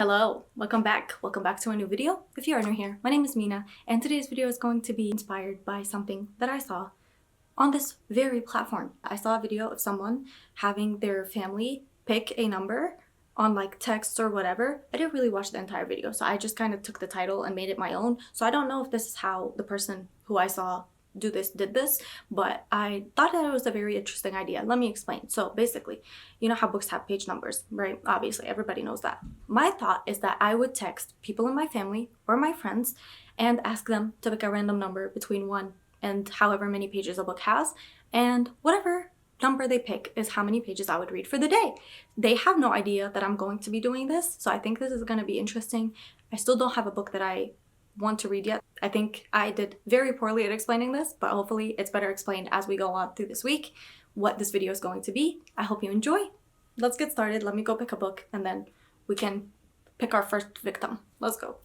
Hello, welcome back. Welcome back to a new video. If you are new here, my name is Mina, and today's video is going to be inspired by something that I saw on this very platform. I saw a video of someone having their family pick a number on like texts or whatever. I didn't really watch the entire video, so I just kind of took the title and made it my own. So I don't know if this is how the person who I saw did this, but I thought that it was a very interesting idea. Let me explain. So basically, you know how books have page numbers, right? Obviously, everybody knows that. My thought is that I would text people in my family or my friends and ask them to pick a random number between 1 and however many pages a book has, and whatever number they pick is how many pages I would read for the day. They have no idea that I'm going to be doing this, so I think this is going to be interesting. I still don't have a book that I want to read yet. I think I did very poorly at explaining this, but hopefully it's better explained as we go on through this week what this video is going to be. I hope you enjoy. Let's get started. Let me go pick a book and then we can pick our first victim. Let's go.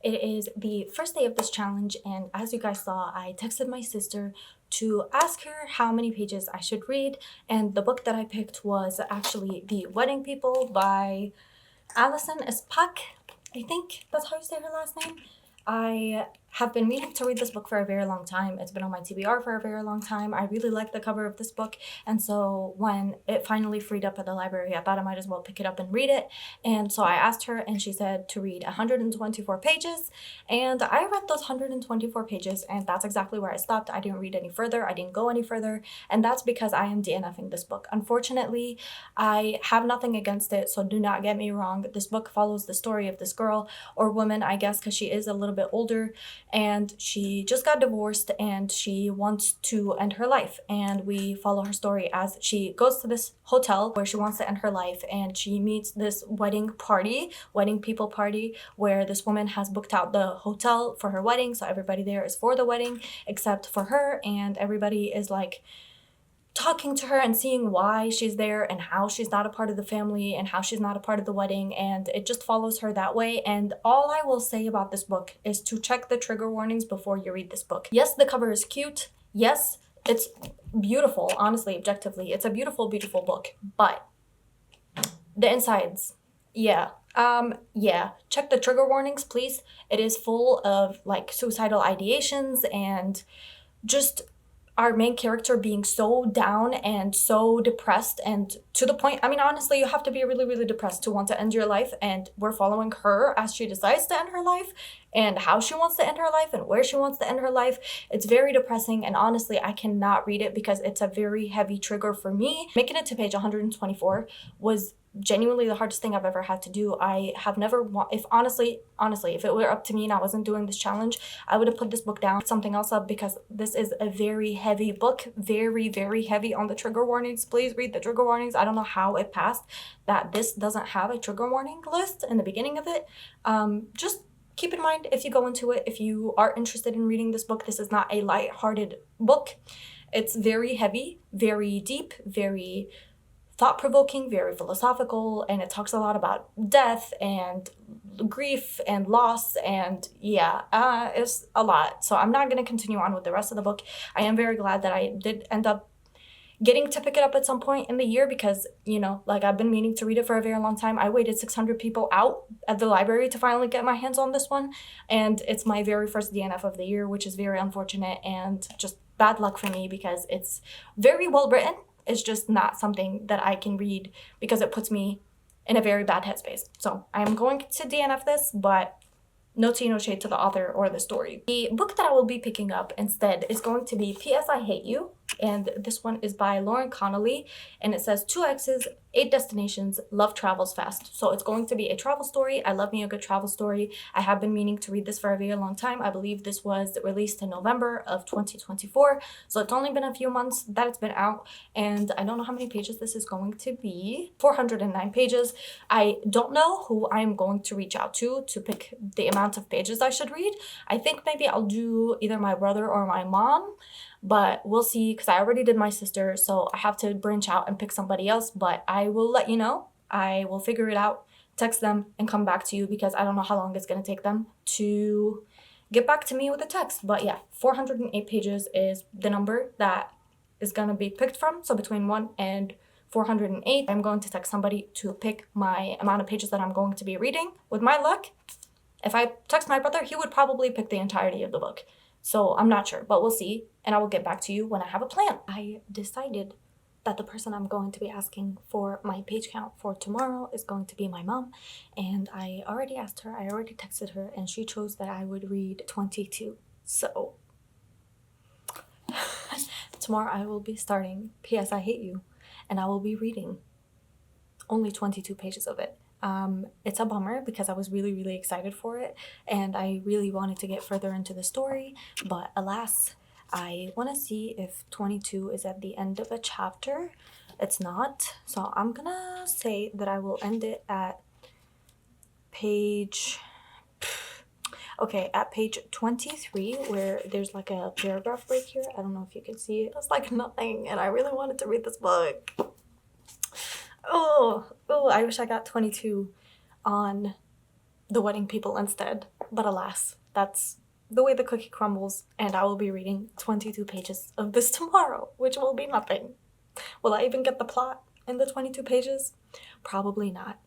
It is the first day of this challenge, and as you guys saw, I texted my sister to ask her how many pages I should read, and the book that I picked was actually The Wedding People by Alison Espak. I think that's how you say her last name. I have been meaning to read this book for a very long time. It's been on my TBR for a very long time. I really like the cover of this book, and so when it finally freed up at the library, I thought I might as well pick it up and read it. And so I asked her, and she said to read 124 pages, and I read those 124 pages, and that's exactly where I stopped. I didn't read any further. I didn't go any further, and that's because I am DNFing this book. Unfortunately, I have nothing against it, so do not get me wrong. This book follows the story of this girl, or woman, I guess, because she is a little bit older, and she just got divorced and she wants to end her life, and we follow her story as she goes to this hotel where she wants to end her life, and she meets this wedding people party, where this woman has booked out the hotel for her wedding, so everybody there is for the wedding except for her, and everybody is like talking to her and seeing why she's there and how she's not a part of the family and how she's not a part of the wedding, and it just follows her that way. And all I will say about this book is to check the trigger warnings before you read this book. Yes, the cover is cute. Yes, it's beautiful. Honestly, objectively, it's a beautiful, beautiful book, but the insides, yeah. Check the trigger warnings, please. It is full of like suicidal ideations and just our main character being so down and so depressed, and to the point, I mean, honestly, you have to be really, really depressed to want to end your life, and we're following her as she decides to end her life and how she wants to end her life and where she wants to end her life. It's very depressing, and honestly, I cannot read it because it's a very heavy trigger for me. Making it to page 124 was genuinely the hardest thing I've ever had to do. I have never if honestly, if it were up to me and I wasn't doing this challenge, I would have put this book down, something else up, because this is a very heavy book, very, very heavy on the trigger warnings. Please read the trigger warnings. I don't know how it passed that this doesn't have a trigger warning list in the beginning of it. Just keep in mind, if you go into it, if you are interested in reading this book, this is not a light-hearted book. It's very heavy, very deep, very thought-provoking, very philosophical, and it talks a lot about death and grief and loss, and it's a lot. So I'm not going to continue on with the rest of the book. I am very glad that I did end up getting to pick it up at some point in the year because, you know, like, I've been meaning to read it for a very long time. I waited 600 people out at the library to finally get my hands on this one, and it's my very first DNF of the year, which is very unfortunate and just bad luck for me because it's very well written. It's just not something that I can read because it puts me in a very bad headspace. So I'm going to DNF this, but no tea, no shade to the author or the story. The book that I will be picking up instead is going to be P.S. I Hate You, and this one is by Lauren Connolly, and it says 2 exes, 8 destinations, love travels fast. So it's going to be a travel story. I love me a good travel story. I have been meaning to read this for a very long time. I believe this was released in November of 2024, so it's only been a few months that it's been out, and I don't know how many pages this is going to be. 409 pages. I don't know who I'm going to reach out to pick the amount of pages I should read. I think maybe I'll do either my brother or my mom, but we'll see, because I already did my sister, so I have to branch out and pick somebody else, but I will let you know. I will figure it out, text them, and come back to you, because I don't know how long it's going to take them to get back to me with a text. But yeah, 408 pages is the number that is going to be picked from, so between 1 and 408, I'm going to text somebody to pick my amount of pages that I'm going to be reading. With my luck, if I text my brother, he would probably pick the entirety of the book. So I'm not sure, but we'll see, and I will get back to you when I have a plan. I decided that the person I'm going to be asking for my page count for tomorrow is going to be my mom, and I already asked her, I already texted her, and she chose that I would read 22. So tomorrow I will be starting P.S. I Hate You, and I will be reading only 22 pages of it. It's a bummer because I was really, really excited for it, and I really wanted to get further into the story, but alas, I want to see if 22 is at the end of a chapter. It's not, so I'm gonna say that I will end it at page 23, where there's like a paragraph break here. I don't know if you can see it. It's like nothing, and I really wanted to read this book. Oh, I wish I got 22 on The Wedding People instead. But alas, that's the way the cookie crumbles, and I will be reading 22 pages of this tomorrow, which will be nothing. Will I even get the plot in the 22 pages? Probably not.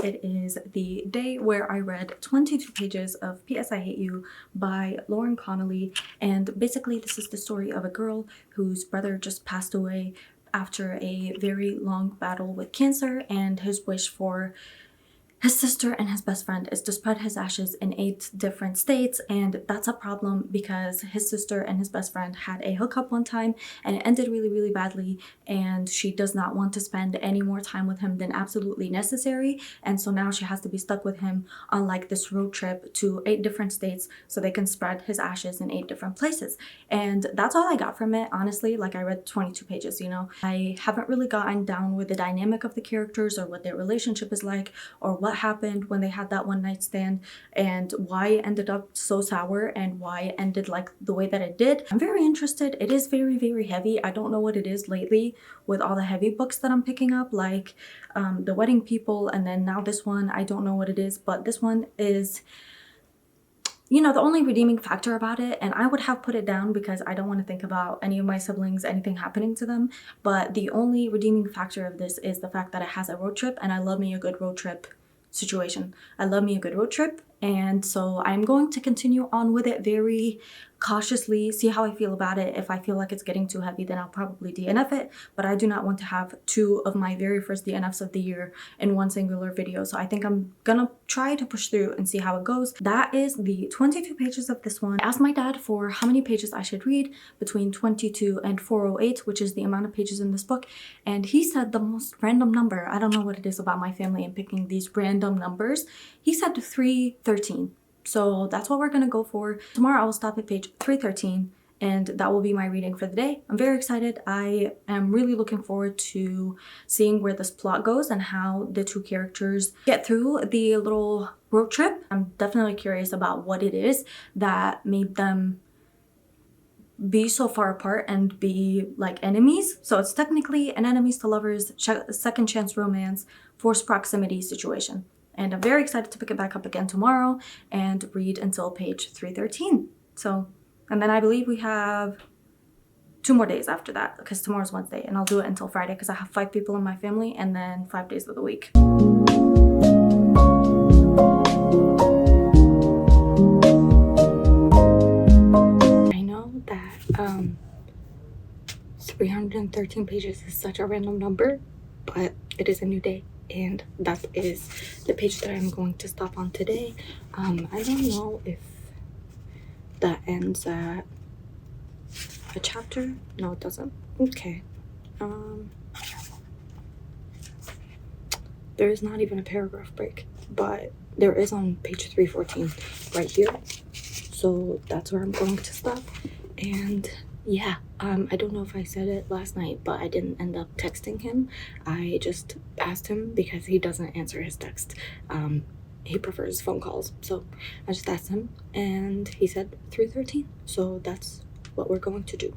It is the day where I read 22 pages of P.S. I Hate You by Lauren Connolly, and basically this is the story of a girl whose brother just passed away after a very long battle with cancer, and his wish for his sister and his best friend is to spread his ashes in 8 different states, and that's a problem because his sister and his best friend had a hookup one time and it ended really badly, and she does not want to spend any more time with him than absolutely necessary, and so now she has to be stuck with him on like this road trip to 8 different states so they can spread his ashes in 8 different places. And that's all I got from it, honestly. Like, I read 22 pages, you know. I haven't really gotten down with the dynamic of the characters or what their relationship is like, or what happened when they had that one night stand, and why it ended up so sour and why it ended like the way that it did. I'm very interested. It is very heavy. I don't know what it is lately with all the heavy books that I'm picking up, like The Wedding People, and then now this one. I don't know what it is, but this one is, you know, the only redeeming factor about it, and I would have put it down because I don't want to think about any of my siblings, anything happening to them, but the only redeeming factor of this is the fact that it has a road trip, and I love me a good road trip situation. I love me a good road trip, and so I'm going to continue on with it very cautiously, see how I feel about it. If I feel like it's getting too heavy, then I'll probably DNF it, but I do not want to have 2 of my very first DNFs of the year in one singular video, so I think I'm gonna try to push through and see how it goes. That is the 22 pages of this one. I asked my dad for how many pages I should read between 22 and 408, which is the amount of pages in this book, and he said the most random number. I don't know what it is about my family and picking these random numbers. He said 313. So that's what we're gonna go for. Tomorrow I will stop at page 313, and that will be my reading for the day. I'm very excited. I am really looking forward to seeing where this plot goes and how the 2 characters get through the little road trip. I'm definitely curious about what it is that made them be so far apart and be like enemies. So it's technically an enemies to lovers, second chance romance, forced proximity situation. And I'm very excited to pick it back up again tomorrow and read until page 313. So, and then I believe we have 2 more days after that, because tomorrow's Wednesday, and I'll do it until Friday because I have 5 people in my family and then 5 days of the week. I know that 313 pages is such a random number, but it is a new day. And that is the page that I'm going to stop on today. I don't know if that ends at a chapter. No, it doesn't. Okay. There is not even a paragraph break, but there is on page 314 right here. So that's where I'm going to stop. And yeah, I don't know if I said it last night, but I didn't end up texting him. I just asked him because he doesn't answer his text. He prefers phone calls. So I just asked him, and he said 313. So that's what we're going to do.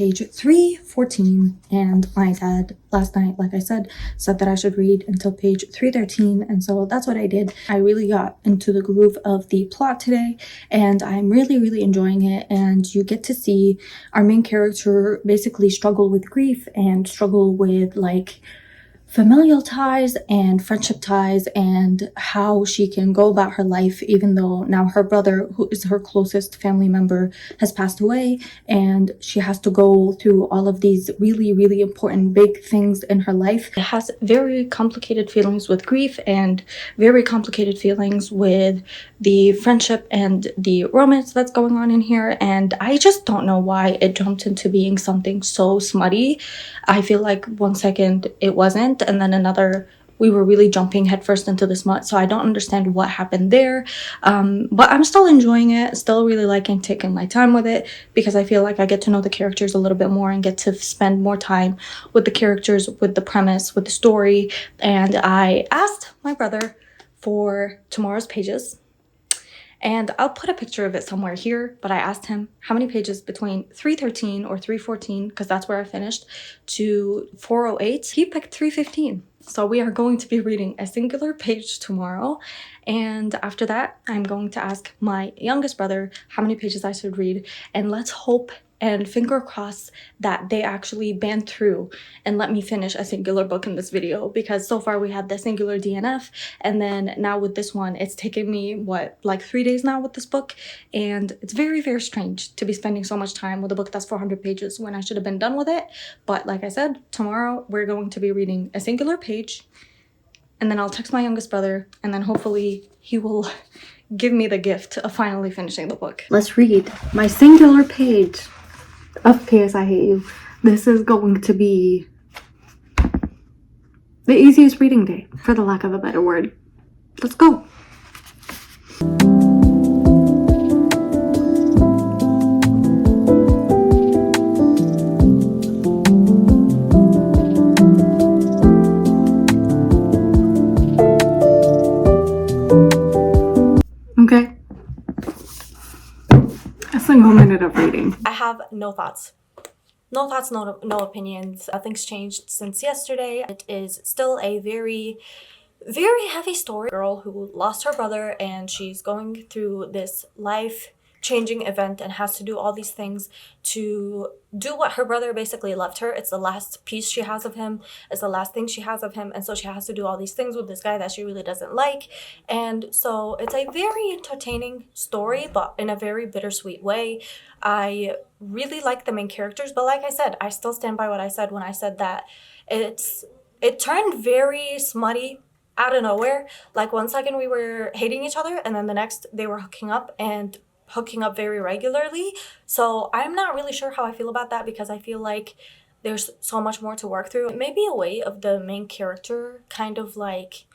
page 314, and my dad last night, like I said that I should read until page 313, and so that's what I did. I really got into the groove of the plot today, and I'm really enjoying it. And you get to see our main character basically struggle with grief and struggle with like familial ties and friendship ties, and how she can go about her life even though now her brother, who is her closest family member, has passed away, and she has to go through all of these really important big things in her life. It has very complicated feelings with grief and very complicated feelings with the friendship and the romance that's going on in here, and I just don't know why it jumped into being something so smutty. I feel like 1 second it wasn't, and then another we were really jumping headfirst into the smut, so I don't understand what happened there. But I'm still enjoying it, still really liking taking my time with it, because I feel like I get to know the characters a little bit more and get to spend more time with the characters, with the premise, with the story. And I asked my brother for tomorrow's pages, and I'll put a picture of it somewhere here, but I asked him how many pages between 313 or 314, because that's where I finished, to 408. He picked 315. So we are going to be reading a singular page tomorrow. And after that, I'm going to ask my youngest brother how many pages I should read. And let's hope and finger cross that they actually band through and let me finish a singular book in this video, because so far we had the singular DNF, and then now with this one it's taken me like 3 days now with this book, and it's very strange to be spending so much time with a book that's 400 pages when I should have been done with it. But like I said, tomorrow we're going to be reading a singular page, and then I'll text my youngest brother, and then hopefully he will give me the gift of finally finishing the book. Let's read my singular page of P.S. I Hate You. This is going to be the easiest reading day, for the lack of a better word. Let's go. Okay. A single minute of reading. I have no thoughts. No thoughts, no opinions. Nothing's changed since yesterday. It is still a very heavy story. Girl who lost her brother, and she's going through this life-changing event and has to do all these things to do what her brother basically left her. It's the last piece she has of him. It's the last thing she has of him. And so she has to do all these things with this guy that she really doesn't like. And so it's a very entertaining story, but in a very bittersweet way. I really like the main characters, but like I said, I still stand by what I said when I said that it turned very smutty out of nowhere. Like 1 second we were hating each other, and then the next they were hooking up very regularly. So I'm not really sure how I feel about that, because I feel like there's so much more to work through. It may be a way of the main character kind of like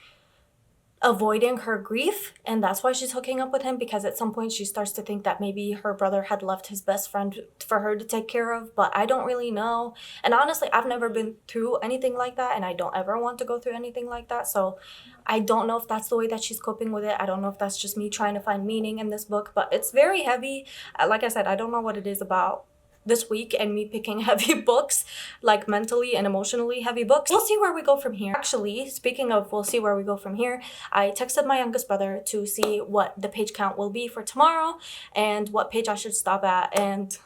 avoiding her grief, and that's why she's hooking up with him, because at some point she starts to think that maybe her brother had left his best friend for her to take care of, but I don't really know. And honestly, I've never been through anything like that, and I don't ever want to go through anything like that, so I don't know if that's the way that she's coping with it. I don't know if that's just me trying to find meaning in this book, but it's very heavy. Like I said, I don't know what it is about this week and me picking heavy books, like mentally and emotionally heavy books. We'll see where we go from here. Actually, speaking of we'll see where we go from here, I texted my youngest brother to see what the page count will be for tomorrow and what page I should stop at, and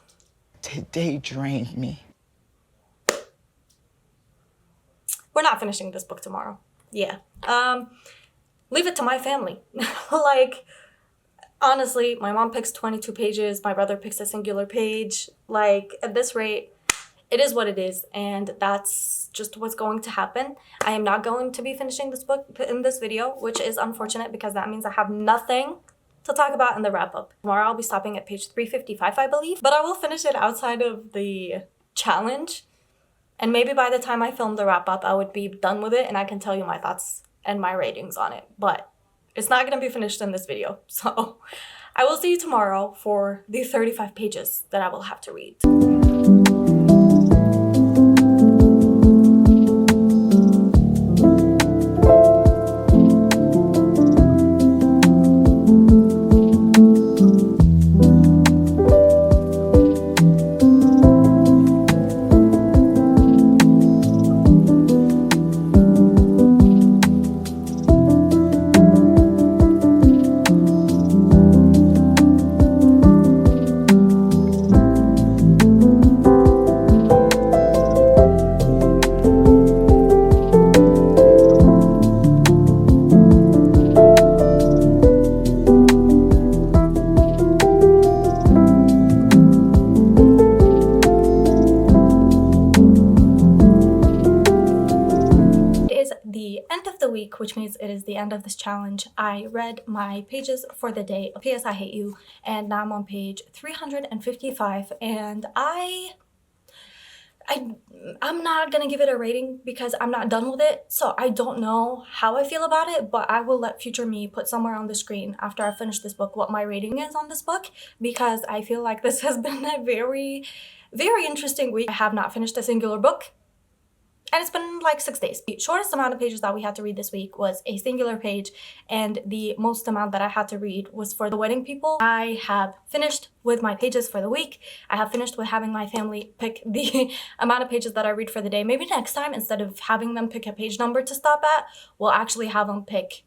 today drained me. We're not finishing this book tomorrow. Yeah. Leave it to my family. Like, honestly, my mom picks 22 pages, my brother picks a singular page. Like, at this rate, it is what it is, and that's just what's going to happen. I am not going to be finishing this book in this video, which is unfortunate, because that means I have nothing to talk about in the wrap-up. Tomorrow I'll be stopping at page 355, I believe, but I will finish it outside of the challenge, and maybe by the time I film the wrap-up, I would be done with it, and I can tell you my thoughts and my ratings on it, but it's not going to be finished in this video, so I will see you tomorrow for the 35 pages that I will have to read. since it is the end of this challenge, I read my pages for the day. P.S. I hate you. And now I'm on page 355, and I'm not gonna give it a rating because I'm not done with it, so I don't know how I feel about it, but I will let future me put somewhere on the screen after I finish this book what my rating is on this book, because I feel like this has been a very, very interesting week. I have not finished a singular book, and it's been like 6 days. The shortest amount of pages that we had to read this week was a singular page, and the most amount that I had to read was for The Wedding People. I have finished with my pages for the week. I have finished with having my family pick the amount of pages that I read for the day. Maybe next time, instead of having them pick a page number to stop at, we'll actually have them pick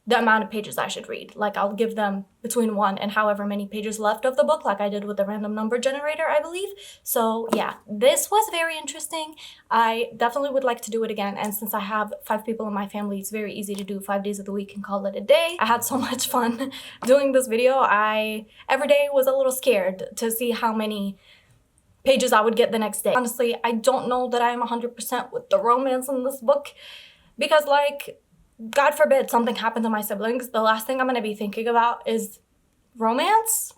the amount of pages I should read. Like, I'll give them between 1 and however many pages left of the book, like I did with the random number generator, I believe. So yeah, this was very interesting. I definitely would like to do it again, and since I have 5 people in my family, it's very easy to do 5 days of the week and call it a day. I had so much fun doing this video. Every day was a little scared to see how many pages I would get the next day. Honestly, I don't know that I'm 100% with the romance in this book, because, like, God forbid something happened to my siblings, the last thing I'm gonna be thinking about is romance.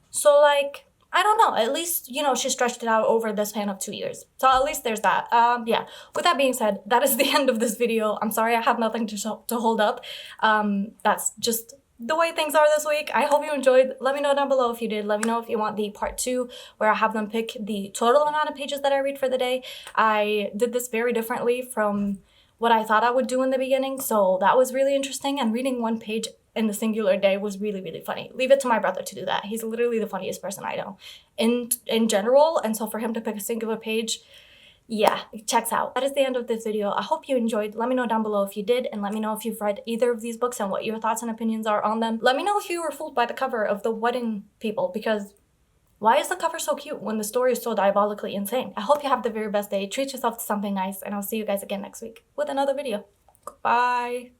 So, like, I don't know. At least, you know, she stretched it out over the span of 2 years. So at least there's that. Yeah. With that being said, that is the end of this video. I'm sorry I have nothing to hold up. That's just the way things are this week. I hope you enjoyed. Let me know down below if you did. Let me know if you want the part 2 where I have them pick the total amount of pages that I read for the day. I did this very differently from what I thought I would do in the beginning, so that was really interesting, and reading 1 page in the singular day was really, really funny. Leave it to my brother to do that. He's literally the funniest person I know in general, and so for him to pick a singular page, yeah, it checks out. That is the end of this video. I hope you enjoyed. Let me know down below if you did, and let me know if you've read either of these books and what your thoughts and opinions are on them. Let me know if you were fooled by the cover of The Wedding People, because why is the cover so cute when the story is so diabolically insane? I hope you have the very best day. Treat yourself to something nice, and I'll see you guys again next week with another video. Bye.